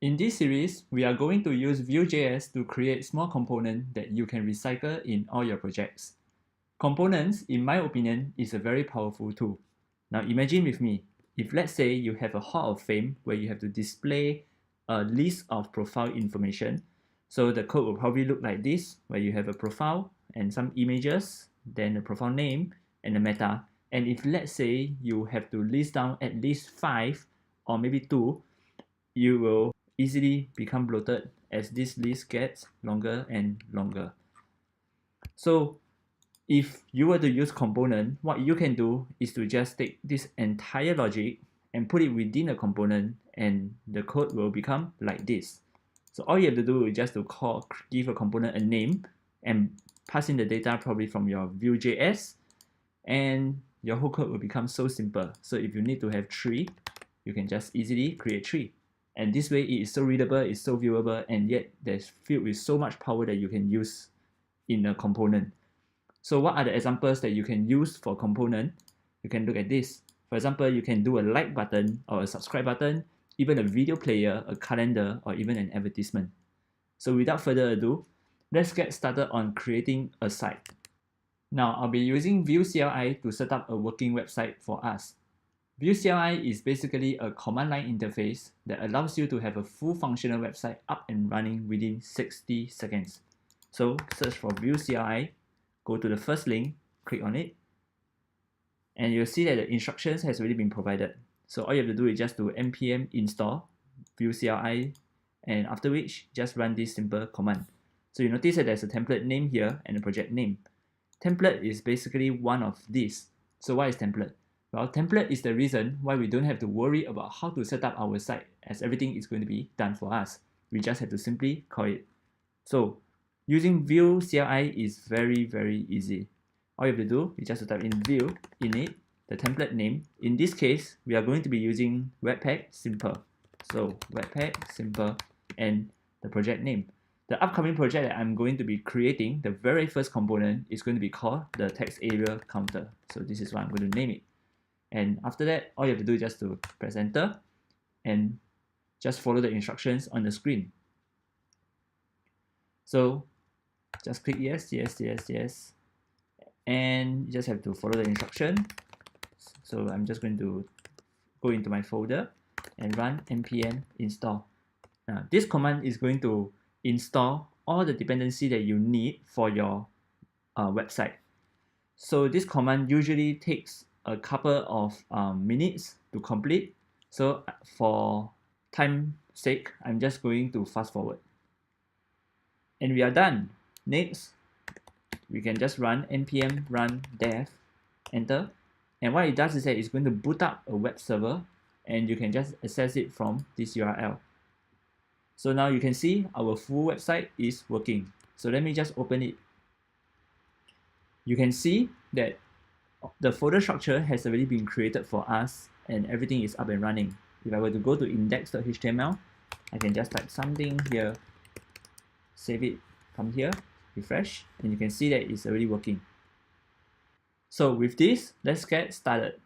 In this series, we are going to use VueJS to create small components that you can recycle in all your projects. Components, in my opinion, is a very powerful tool. Now imagine with me, if let's say you have a Hall of Fame where you have to display a list of profile information. So the code will probably look like this, where you have a profile and some images, then the profile name and the meta. And if let's say you have to list down at least 5 or maybe 2, you will easily become bloated as this list gets longer and longer. So if you were to use component, what you can do is to just take this entire logic and put it within a component, and the code will become like this. So all you have to do is just to give a component a name and pass in the data probably from your VueJS, and your whole code will become so simple. So if you need to have 3, you can just easily create 3. And this way it is so readable, it's so viewable, and yet there's filled with so much power that you can use in a component. So what are the examples that you can use for component? You can look at this. For example, you can do a like button or a subscribe button, even a video player, a calendar, or even an advertisement. So without further ado, let's get started on creating a site. Now I'll be using vue-cli to set up a working website for us. vue-cli is basically a command line interface that allows you to have a full functional website up and running within 60 seconds. So search for vue-cli, go to the first link, click on it, and you'll see that the instructions has already been provided. So all you have to do is just to npm install vue-cli, and after which just run this simple command. So you notice that there's a template name here and a project name. Template is basically one of these. So what is template? Well, template is the reason why we don't have to worry about how to set up our site, as everything is going to be done for us. We just have to simply call it. So using vue-cli is very easy. All you have to do is just to type in vue init, the template name. In this case, we are going to be using webpack simple. So webpack simple and the project name. The upcoming project that I'm going to be creating, the very first component is going to be called the text area counter. So this is what I'm going to name it. And after that, all you have to do is just to press enter and just follow the instructions on the screen. So just click yes, and you just have to follow the instruction. So I'm just going to go into my folder and run npm install. Now this command is going to install all the dependency that you need for your website. So this command usually takes a couple of minutes to complete. So for time's sake, I'm just going to fast forward. And we are done. Next, we can just run npm run dev, enter. And what it does is that it's going to boot up a web server, and you can just access it from this URL. So now you can see our full website is working. So let me just open it. You can see that the folder structure has already been created for us and everything is up and running. If I were to go to index.html, I can just type something here, save it, come here, refresh, and you can see that it's already working. So with this, let's get started.